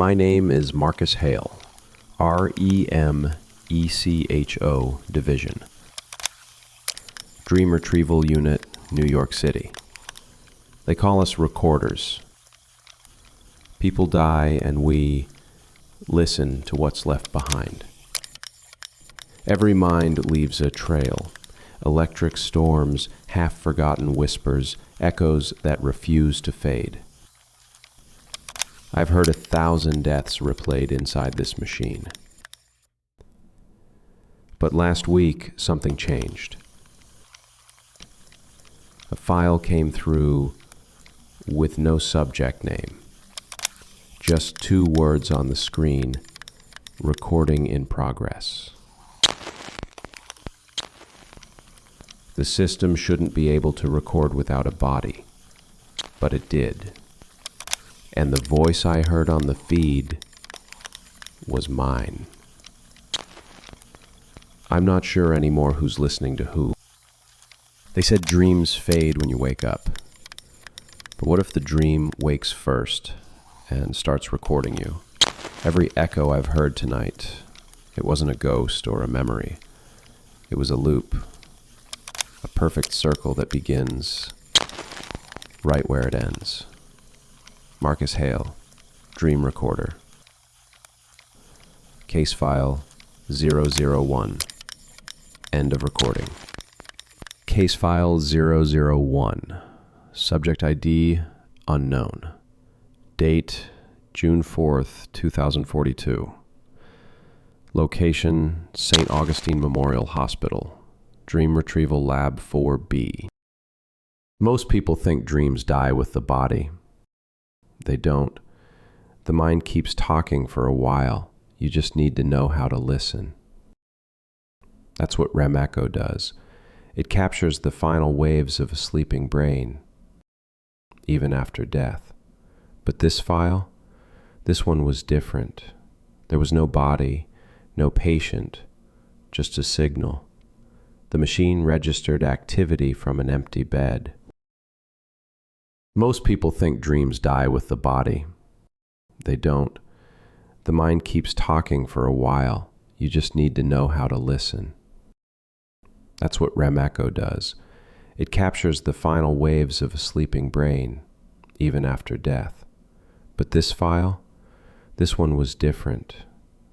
My name is Marcus Hale, REMECHO Division, Dream Retrieval Unit, New York City. They call us recorders. People die and we listen to what's left behind. Every mind leaves a trail, electric storms, half-forgotten whispers, echoes that refuse to fade. I've heard 1,000 deaths replayed inside this machine. But last week, something changed. A file came through with no subject name. Just 2 words on the screen, recording in progress. The system shouldn't be able to record without a body, but it did. And the voice I heard on the feed was mine. I'm not sure anymore who's listening to who. They said dreams fade when you wake up. But what if the dream wakes first and starts recording you? Every echo I've heard tonight, it wasn't a ghost or a memory. It was a loop, a perfect circle that begins right where it ends. Marcus Hale, Dream Recorder. Case file 001. End of recording. Case file 001. Subject ID unknown. Date June 4th, 2042. Location St. Augustine Memorial Hospital. Dream Retrieval Lab 4B. Most people think dreams die with the body. They don't. The mind keeps talking for a while. You just need to know how to listen. That's what REM-ECHO does. It captures the final waves of a sleeping brain, even after death. But this file, this one was different. There was no body, no patient, just a signal. The machine registered activity from an empty bed. Most people think dreams die with the body. They don't. The mind keeps talking for a while. You just need to know how to listen. That's what REM-ECHO does. It captures the final waves of a sleeping brain, even after death. But this file, this one was different.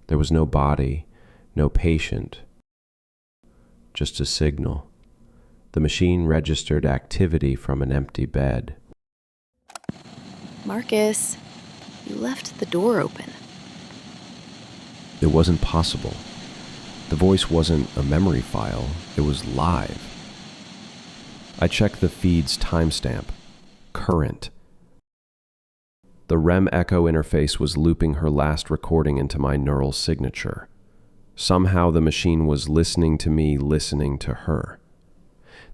There was no body, no patient, just a signal. The machine registered activity from an empty bed. Marcus, you left the door open. It wasn't possible. The voice wasn't a memory file, it was live. I checked the feed's timestamp. Current. The REM-ECHO interface was looping her last recording into my neural signature. Somehow the machine was listening to me listening to her.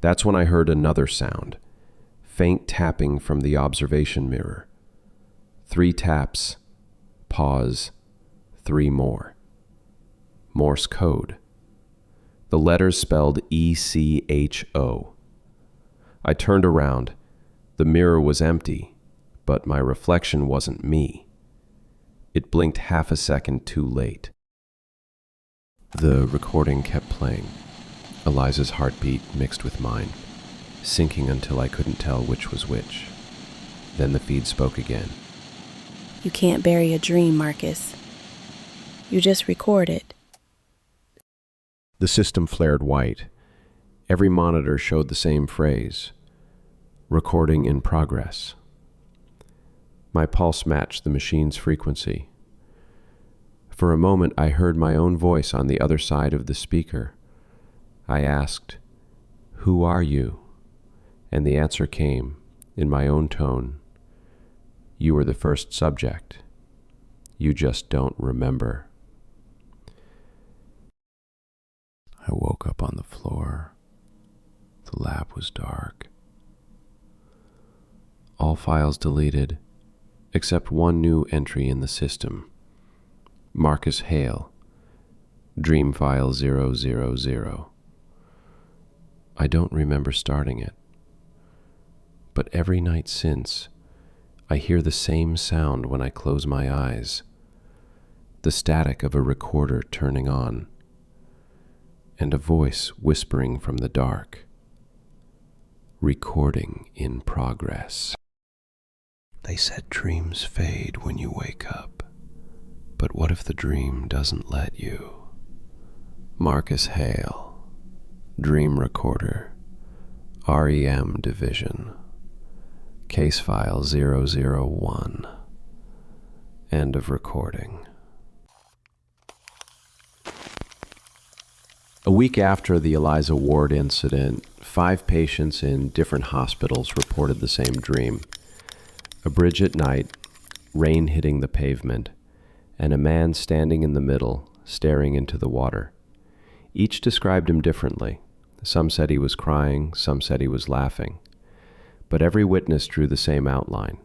That's when I heard another sound. Faint tapping from the observation mirror. 3 taps, pause, 3 more. Morse code. The letters spelled ECHO. I turned around. The mirror was empty, but my reflection wasn't me. It blinked half a second too late. The recording kept playing. Eliza's heartbeat mixed with mine, sinking until I couldn't tell which was which. Then the feed spoke again. You can't bury a dream, Marcus. You just record it. The system flared white. Every monitor showed the same phrase. Recording in progress. My pulse matched the machine's frequency. For a moment, I heard my own voice on the other side of the speaker. I asked, "Who are you?" And the answer came, in my own tone. "You were the first subject. You just don't remember." I woke up on the floor. The lab was dark. All files deleted, except one new entry in the system. Marcus Hale, Dream File 000. I don't remember starting it. But every night since, I hear the same sound when I close my eyes. the static of a recorder turning on, and a voice whispering from the dark. Recording in progress. They said dreams fade when you wake up, but what if the dream doesn't let you? Marcus Hale, Dream Recorder, REM Division, Case File 001. End of recording. A week after the Eliza Ward incident, 5 patients in different hospitals reported the same dream. A bridge at night, rain hitting the pavement, and a man standing in the middle, staring into the water. Each described him differently. Some said he was crying, some said he was laughing. But every witness drew the same outline.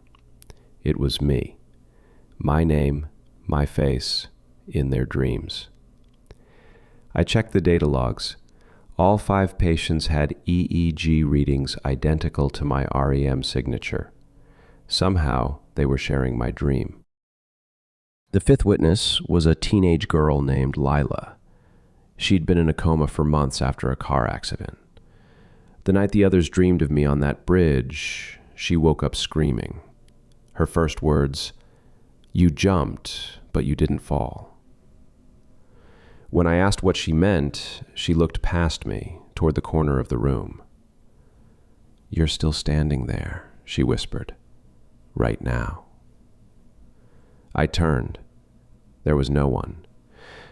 It was me. My name, my face, in their dreams. I checked the data logs. All 5 patients had EEG readings identical to my REM signature. Somehow, they were sharing my dream. The 5th witness was a teenage girl named Lila. She'd been in a coma for months after a car accident. The night the others dreamed of me on that bridge, she woke up screaming. Her first words, "You jumped, but you didn't fall." When I asked what she meant, she looked past me, toward the corner of the room. "You're still standing there," she whispered, "right now." I turned. There was no one,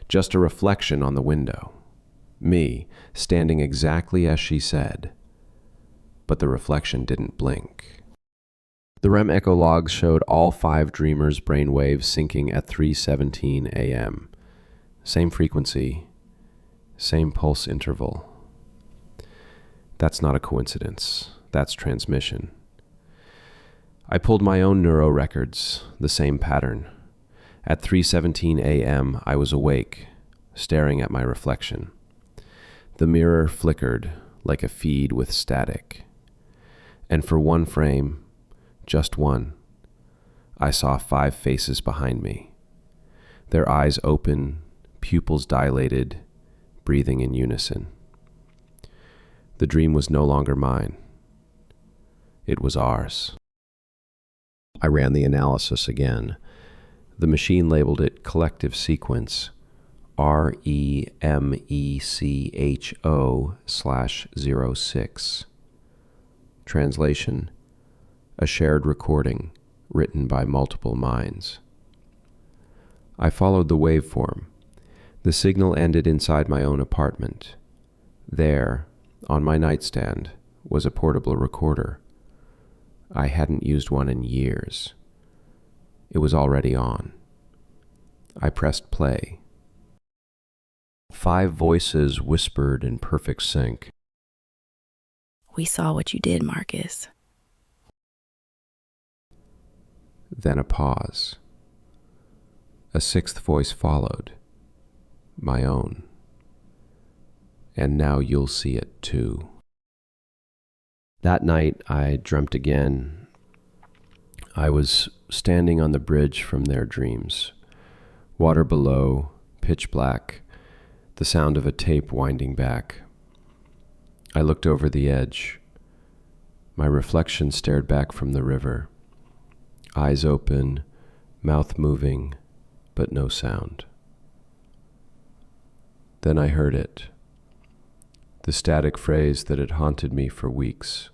just a reflection on the window. Me, standing exactly as she said. But the reflection didn't blink. The REM-ECHO logs showed all 5 dreamers' brainwaves syncing at 3:17 a.m. Same frequency, same pulse interval. That's not a coincidence. That's transmission. I pulled my own neuro records, the same pattern. At 3:17 a.m., I was awake, staring at my reflection. The mirror flickered like a feed with static. And for one frame, just one, I saw 5 faces behind me. Their eyes open, pupils dilated, breathing in unison. The dream was no longer mine. It was ours. I ran the analysis again. The machine labeled it collective sequence REMECHO/06. Translation: a shared recording written by multiple minds. I followed the waveform. The signal ended inside my own apartment. There, on my nightstand, was a portable recorder. I hadn't used one in years. It was already on. I pressed play. 5 voices whispered in perfect sync. We saw what you did, Marcus. Then a pause. A 6th voice followed. My own. And now you'll see it too. That night, I dreamt again. I was standing on the bridge from their dreams. Water below, pitch black, the sound of a tape winding back. I looked over the edge. My reflection stared back from the river. Eyes open, mouth moving, but no sound. Then I heard it. The static phrase that had haunted me for weeks.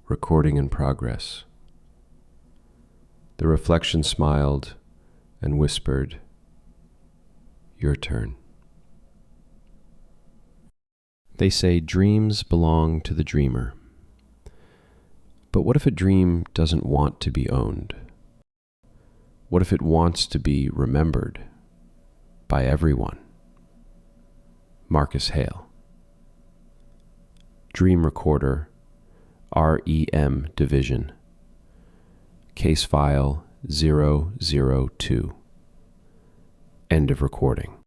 Recording in progress. The reflection smiled and whispered, "Your turn." They say dreams belong to the dreamer. But what if a dream doesn't want to be owned? What if it wants to be remembered by everyone? Marcus Hale. Dream Recorder, REM Division, Case File 002. End of recording.